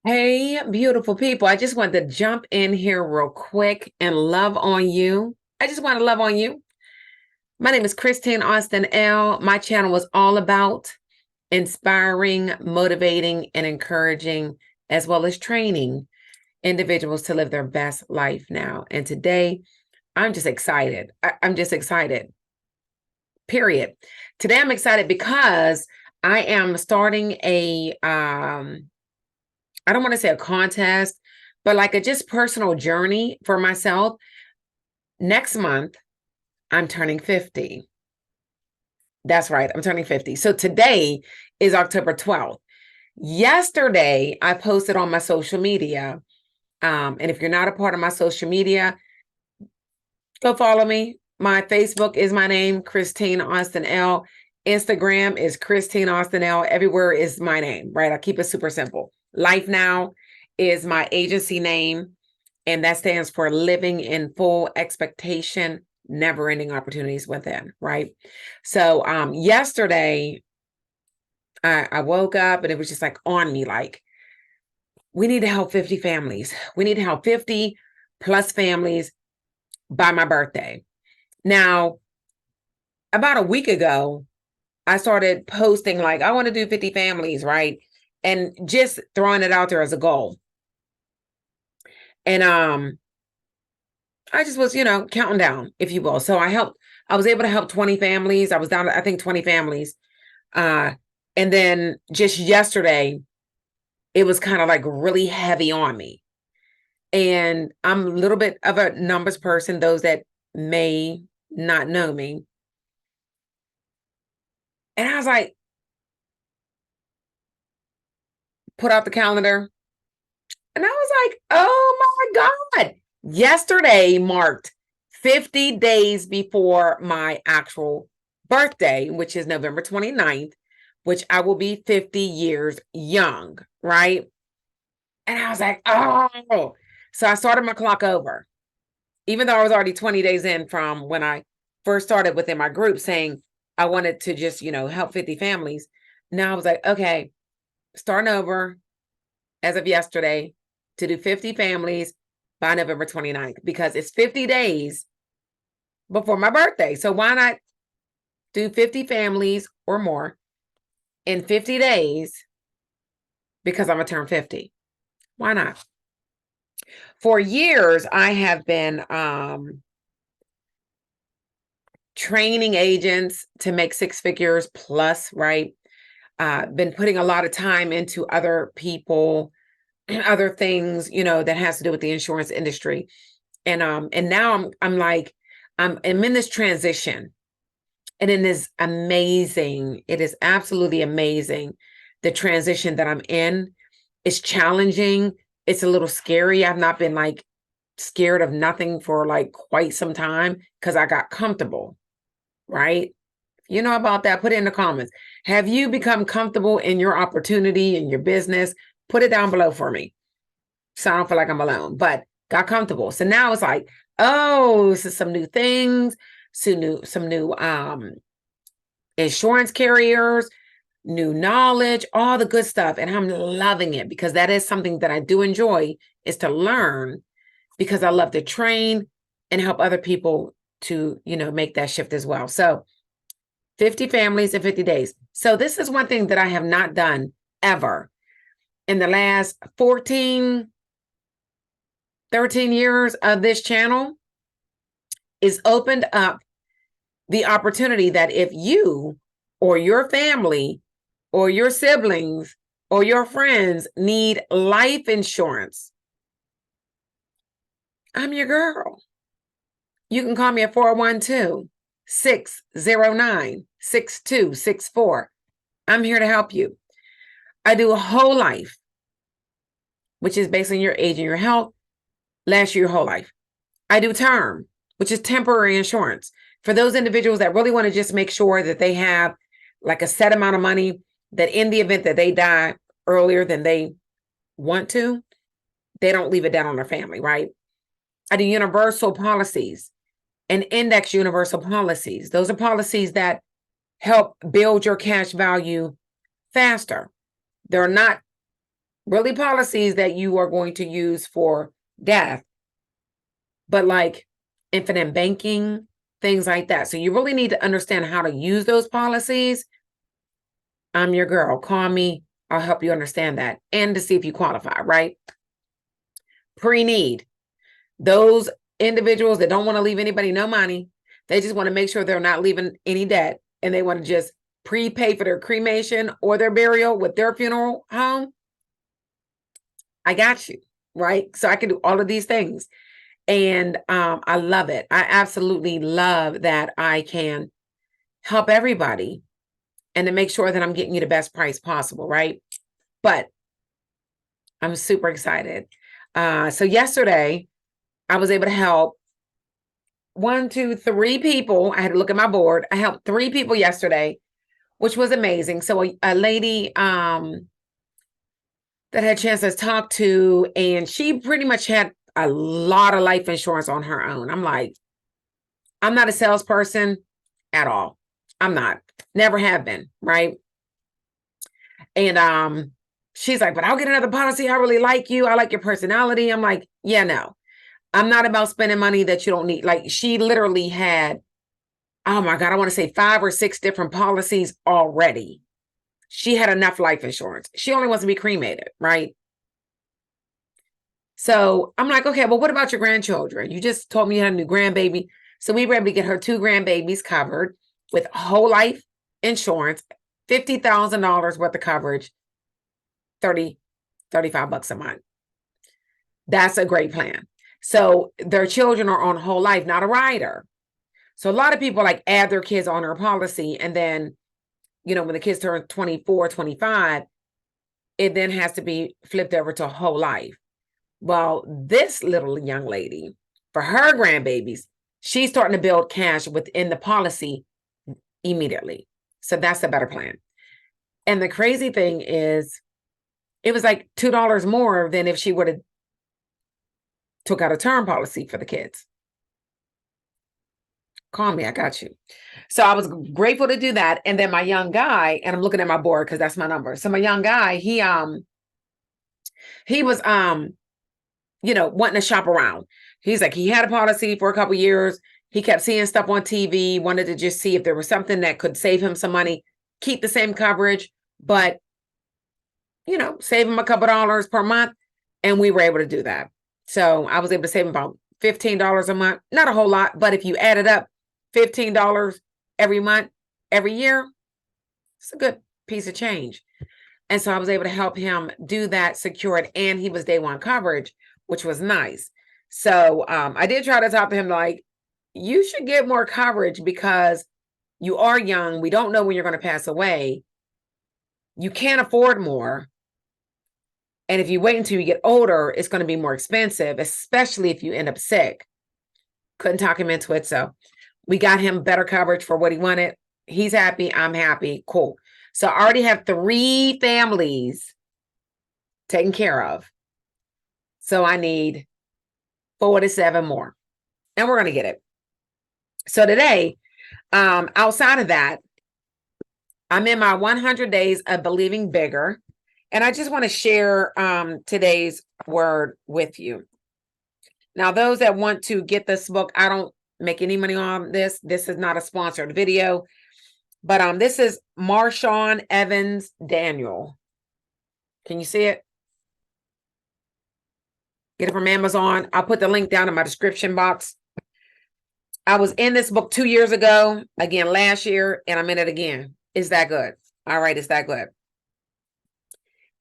Hey, beautiful people. I just wanted to jump in here real quick and love on you. I just want to love on you. My name is Christine Austin L. My channel is all about inspiring, motivating, and encouraging, as well as training individuals to live their best life now. And today, I'm just excited. I'm just excited, period. Today, I'm excited because I am starting I don't want to say a contest, but like a just personal journey for myself. Next month, I'm turning 50. That's right, I'm turning 50. So today is October 12th. Yesterday, I posted on my social media. And if you're not a part of my social media, go follow me. My Facebook is my name, Christine Austin L. Instagram is Christine Austin L. Everywhere is my name, right? I keep it super simple. Lifenow is my agency name, and that stands for Living in Full Expectation, Never Ending Opportunities Within, right? So yesterday, I woke up and it was just like on me, like, we need to help 50 families. We need to help 50 plus families by my birthday. Now, about a week ago, I started posting like, I want to do 50 families, right? And just throwing it out there as a goal. And I just was, counting down, if you will. So I was able to help 20 families. I was down to, I think, 20 families. And then just yesterday, it was kind of like really heavy on me. And I'm a little bit of a numbers person, those that may not know me. And I was like, put out the calendar. And I was like, oh my God. Yesterday marked 50 days before my actual birthday, which is November 29th, which I will be 50 years young, right? And I was like, oh. So I started my clock over, even though I was already 20 days in from when I first started within my group saying I wanted to just, help 50 families. Now I was like, okay, starting over as of yesterday to do 50 families by November 29th, because it's 50 days before my birthday. So why not do 50 families or more in 50 days, because I'm going to turn 50? Why not? For years, I have been training agents to make six figures plus, right? Been putting a lot of time into other people, other things, that has to do with the insurance industry. And now I'm like, I'm in this transition, and it is amazing. It is absolutely amazing. The transition that I'm in is challenging. It's a little scary. I've not been like scared of nothing for like quite some time because I got comfortable, right? You know about that? Put it in the comments. Have you become comfortable in your opportunity, in your business? Put it down below for me, so I don't feel like I'm alone, but got comfortable. So now it's like, oh, this is some new things, some new insurance carriers, new knowledge, all the good stuff. And I'm loving it, because that is something that I do enjoy, is to learn, because I love to train and help other people to, make that shift as well. So 50 families in 50 days. So this is one thing that I have not done ever in the last 14, 13 years of this channel, is opened up the opportunity that if you or your family or your siblings or your friends need life insurance, I'm your girl. You can call me at 412-609-6264. I'm here to help you. I do a whole life, which is based on your age and your health, last year, your whole life. I do term, which is temporary insurance for those individuals that really want to just make sure that they have like a set amount of money, that in the event that they die earlier than they want to, they don't leave it down on their family, right? I do universal policies and index universal policies. Those are policies that help build your cash value faster. They're not really policies that you are going to use for death, but like infinite banking, things like that. So you really need to understand how to use those policies. I'm your girl. Call me. I'll help you understand that and to see if you qualify, right? Pre-need. Those individuals that don't want to leave anybody no money, they just want to make sure they're not leaving any debt, and they want to just prepay for their cremation or their burial with their funeral home. I got you, right? So I can do all of these things. And I love it. I absolutely love that I can help everybody and to make sure that I'm getting you the best price possible, right? But I'm super excited. So yesterday, I was able to help 1, 2, 3 people. I had to look at my board. I helped 3 people yesterday, which was amazing. So a lady that I had a chance to talk to, and she pretty much had a lot of life insurance on her own. I'm like, I'm not a salesperson at all. I'm not. Never have been, right? And she's like, but I'll get another policy. I really like you. I like your personality. I'm like, yeah, no. I'm not about spending money that you don't need. Like, she literally had, oh my God, I want to say 5 or 6 different policies already. She had enough life insurance. She only wants to be cremated, right? So I'm like, okay, well, what about your grandchildren? You just told me you had a new grandbaby. So we were able to get her 2 grandbabies covered with whole life insurance, $50,000 worth of coverage, 30, 35 bucks a month. That's a great plan. So their children are on whole life, not a rider. So a lot of people like add their kids on their policy. And then, you know, when the kids turn 24, 25, it then has to be flipped over to whole life. Well, this little young lady, for her grandbabies, she's starting to build cash within the policy immediately. So that's a better plan. And the crazy thing is, it was like $2 more than if she would have took out a term policy for the kids. Call me, I got you. So I was grateful to do that. And then my young guy, and I'm looking at my board because that's my number. So my young guy, he was you know, wanting to shop around. He's like, he had a policy for a couple years. He kept seeing stuff on TV, wanted to just see if there was something that could save him some money, keep the same coverage, but, you know, save him a couple dollars per month. And we were able to do that. So I was able to save him about $15 a month. Not a whole lot, but if you add it up, $15 every month, every year, it's a good piece of change. And so I was able to help him do that, secure it, and he was day one coverage, which was nice. So I did try to talk to him like, you should get more coverage because you are young. We don't know when you're going to pass away. You can't afford more. And if you wait until you get older, it's going to be more expensive, especially if you end up sick. Couldn't talk him into it. So we got him better coverage for what he wanted. He's happy. I'm happy. Cool. So I already have 3 families taken care of. So I need 4 to 7 more. And we're going to get it. So today, outside of that, I'm in my 100 days of believing bigger. And I just want to share today's word with you. Now, those that want to get this book, I don't make any money on this. This is not a sponsored video. But this is Marshawn Evans Daniel. Can you see it? Get it from Amazon. I'll put the link down in my description box. I was in this book 2 years ago, again last year, and I'm in it again. It's that good. All right, it's that good.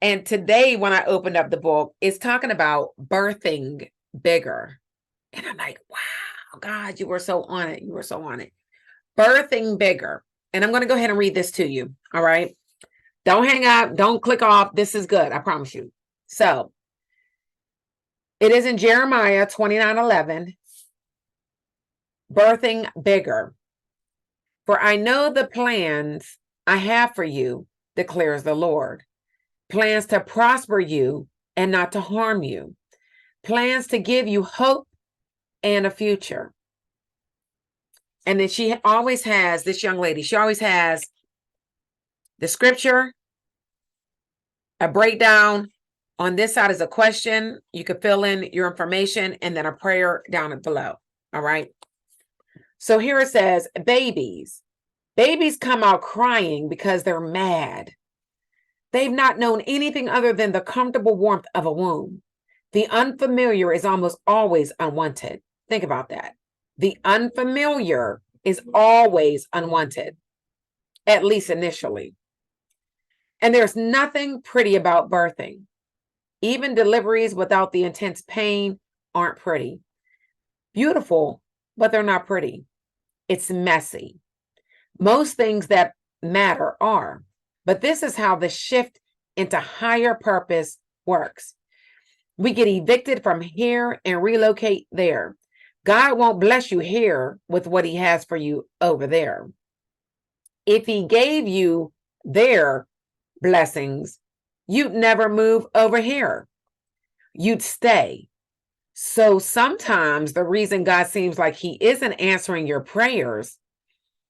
And today, when I opened up the book, it's talking about birthing bigger. And I'm like, wow, God, you were so on it. You were so on it. Birthing bigger. And I'm going to go ahead and read this to you. All right. Don't hang up. Don't click off. This is good. I promise you. So it is in Jeremiah 29:11. Birthing bigger. For I know the plans I have for you, declares the Lord. Plans to prosper you and not to harm you. Plans to give you hope and a future. And then she always has, this young lady, she always has the scripture, a breakdown, On this side is a question. You could fill in your information and then a prayer down below. All right. So here it says, babies. Babies come out crying because they're mad. They've not known anything other than the comfortable warmth of a womb. The unfamiliar is almost always unwanted. Think about that. The unfamiliar is always unwanted, at least initially. And there's nothing pretty about birthing. Even deliveries without the intense pain aren't pretty. Beautiful, but they're not pretty. It's messy. Most things that matter are. But this is how the shift into higher purpose works. We get evicted from here and relocate there. God won't bless you here with what he has for you over there. If he gave you their blessings, you'd never move over here. You'd stay. So sometimes the reason God seems like he isn't answering your prayers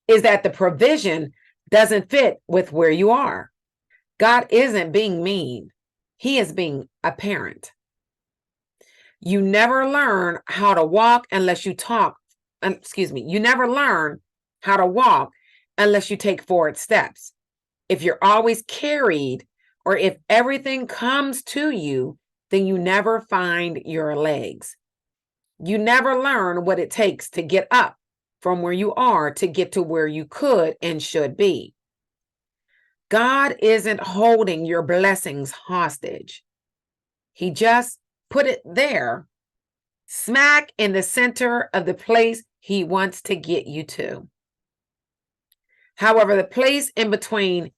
is that the provision doesn't fit with where you are. God isn't being mean. He is being a parent. You never learn how to walk unless you talk. You never learn how to walk unless you take forward steps. If you're always carried or if everything comes to you, then you never find your legs. You never learn what it takes to get up from where you are to get to where you could and should be. God isn't holding your blessings hostage. He just put it there, smack in the center of the place he wants to get you to. However, the place in between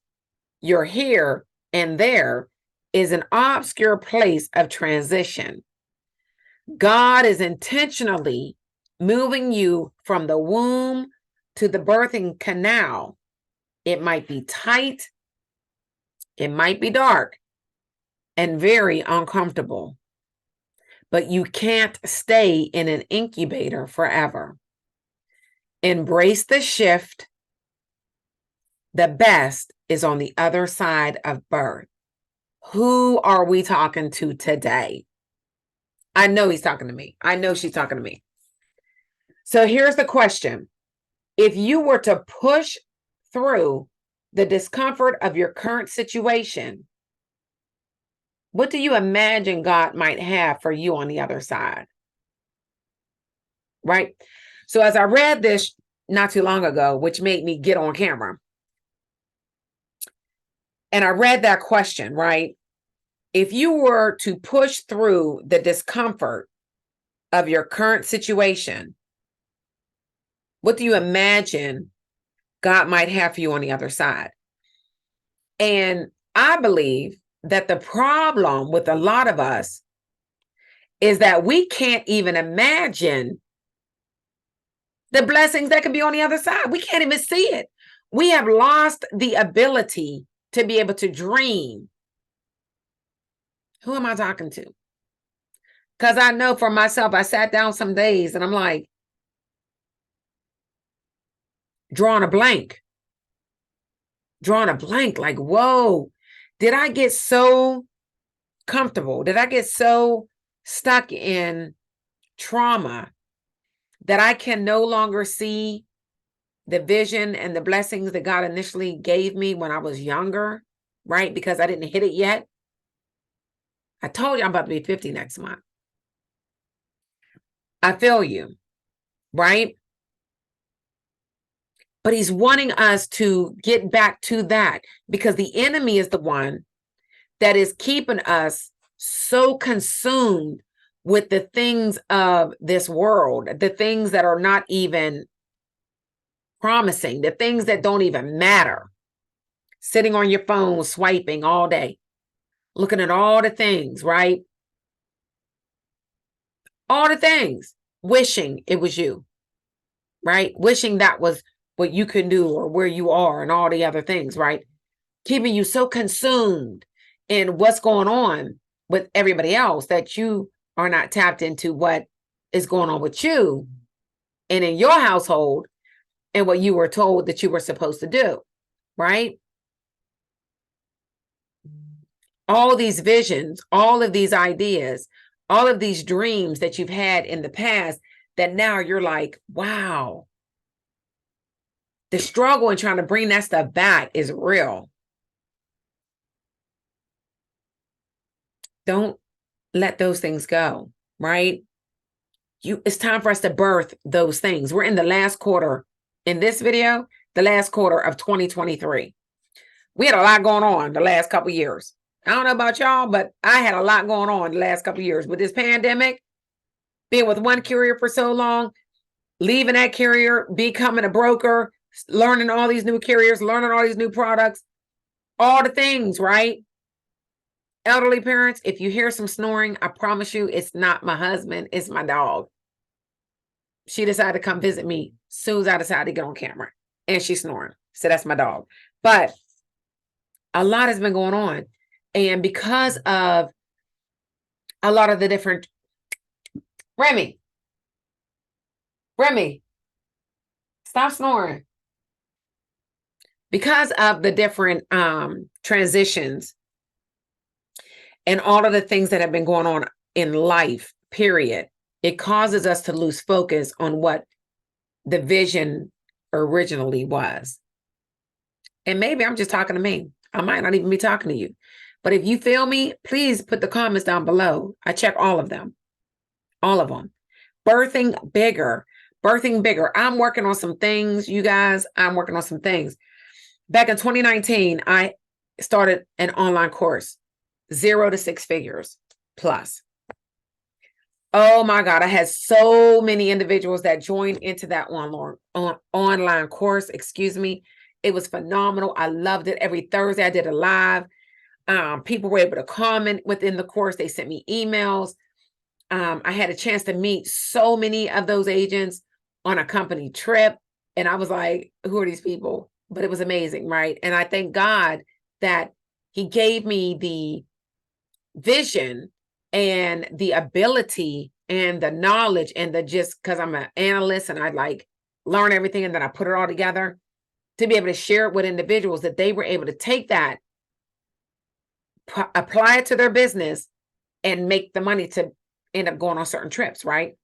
your here and there is an obscure place of transition. God is intentionally moving you from the womb to the birthing canal. It might be tight, it might be dark, and very uncomfortable. But you can't stay in an incubator forever. Embrace the shift. The best is on the other side of birth. Who are we talking to today? I know he's talking to me. I know she's talking to me. So here's the question. If you were to push through the discomfort of your current situation, what do you imagine God might have for you on the other side? Right? So as I read this not too long ago, which made me get on camera, and I read that question, right? If you were to push through the discomfort of your current situation, what do you imagine God might have for you on the other side? And I believe that the problem with a lot of us is that we can't even imagine the blessings that could be on the other side. We can't even see it. We have lost the ability to be able to dream. Who am I talking to? Because I know for myself, I sat down some days and I'm like, drawing a blank, like, whoa, did I get so comfortable? Did I get so stuck in trauma that I can no longer see the vision and the blessings that God initially gave me when I was younger, right? Because I didn't hit it yet. I told you I'm about to be 50 next month. I feel you, right? But he's wanting us to get back to that because the enemy is the one that is keeping us so consumed with the things of this world, the things that are not even promising, the things that don't even matter. Sitting on your phone, swiping all day, looking at all the things, right? All the things, wishing it was you, right? Wishing that was what you can do or where you are and all the other things, right? Keeping you so consumed in what's going on with everybody else that you are not tapped into what is going on with you and in your household and what you were told that you were supposed to do, right? all these visions, all of these ideas, all of these dreams that you've had in the past that now you're like, wow, the struggle in trying to bring that stuff back is real. Don't let those things go, right? It's time for us to birth those things. We're in the last quarter in this video, the last quarter of 2023. We had a lot going on the last couple of years. I don't know about y'all, but I had a lot going on the last couple of years with this pandemic, being with one carrier for so long, leaving that carrier, becoming a broker, learning all these new carriers, learning all these new products, all the things, right? Elderly parents, if you hear some snoring, I promise you it's not my husband, it's my dog. She decided to come visit me as soon as I decided to get on camera, and she's snoring. So that's my dog. But a lot has been going on. And because of a lot of the different, Remy, stop snoring. Because of the different transitions and all of the things that have been going on in life, period, it causes us to lose focus on what the vision originally was. And maybe I'm just talking to me. I might not even be talking to you. But if you feel me, please put the comments down below. I check all of them. All of them. Birthing bigger. Birthing bigger. I'm working on some things, you guys. I'm working on some things. Back in 2019, I started an online course, 0 to 6 figures plus. Oh my God, I had so many individuals that joined into that online course, excuse me. It was phenomenal. I loved it. Every Thursday I did a live. People were able to comment within the course. They sent me emails. I had a chance to meet so many of those agents on a company trip. And I was like, who are these people? But it was amazing, right? And I thank God that he gave me the vision and the ability and the knowledge and the just because I'm an analyst and I like learn everything and then I put it all together to be able to share it with individuals that they were able to take that, apply it to their business and make the money to end up going on certain trips, right?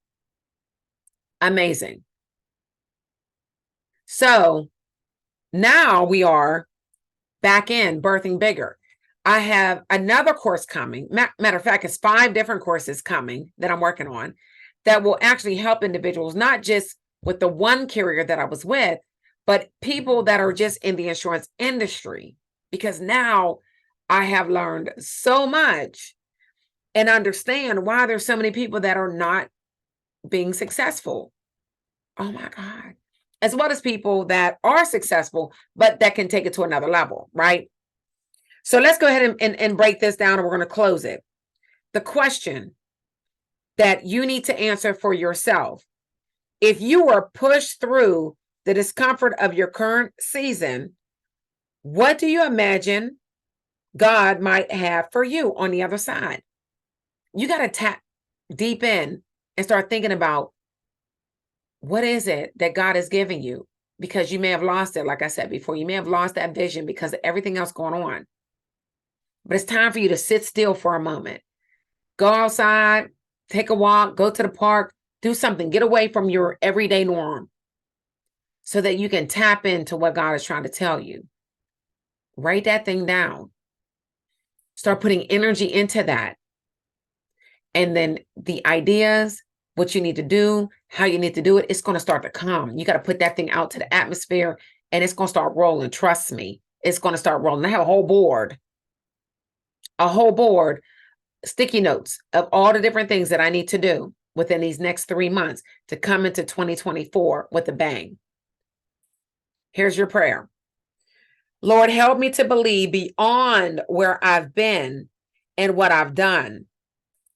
Amazing. So now we are back in birthing bigger. I have another course coming. Matter of fact, it's 5 different courses coming that I'm working on that will actually help individuals, not just with the one carrier that I was with, but people that are just in the insurance industry, because now I have learned so much and understand why there's so many people that are not being successful. Oh my God. As well as people that are successful, but that can take it to another level, right? So let's go ahead and break this down and we're going to close it. The question that you need to answer for yourself, if you were pushed through the discomfort of your current season, what do you imagine God might have for you on the other side? You got to tap deep in and start thinking about what is it that God is giving you, because you may have lost it. Like I said before, you may have lost that vision because of everything else going on. But it's time for you to sit still for a moment. Go outside, take a walk, go to the park, do something, get away from your everyday norm so that you can tap into what God is trying to tell you. Write that thing down. Start putting energy into that. And then the ideas, what you need to do, how you need to do it, it's going to start to come. You got to put that thing out to the atmosphere and it's going to start rolling. Trust me, it's going to start rolling. I have a whole board, sticky notes of all the different things that I need to do within these next 3 months to come into 2024 with a bang. Here's your prayer. Lord, help me to believe beyond where I've been and what I've done.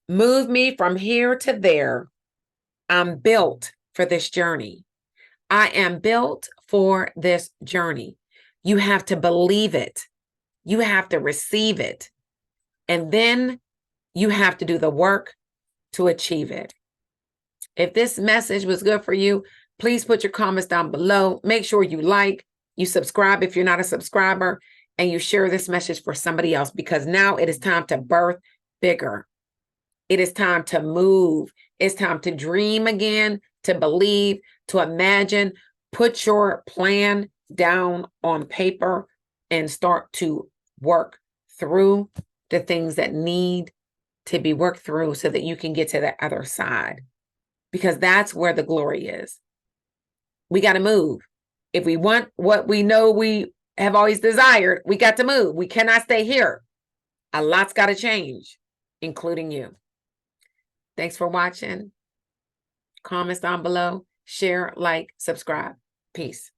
Move me from here to there. I'm built for this journey. I am built for this journey. You have to believe it. You have to receive it. And then you have to do the work to achieve it. If this message was good for you, please put your comments down below. Make sure you like, you subscribe if you're not a subscriber, and you share this message for somebody else, because now it is time to birth bigger. It is time to move. It's time to dream again, to believe, to imagine. Put your plan down on paper and start to work through the things that need to be worked through so that you can get to the other side, because that's where the glory is. We got to move. If we want what we know we have always desired, we got to move. We cannot stay here. A lot's got to change, including you. Thanks for watching. Comments down below. Share, like, subscribe. Peace.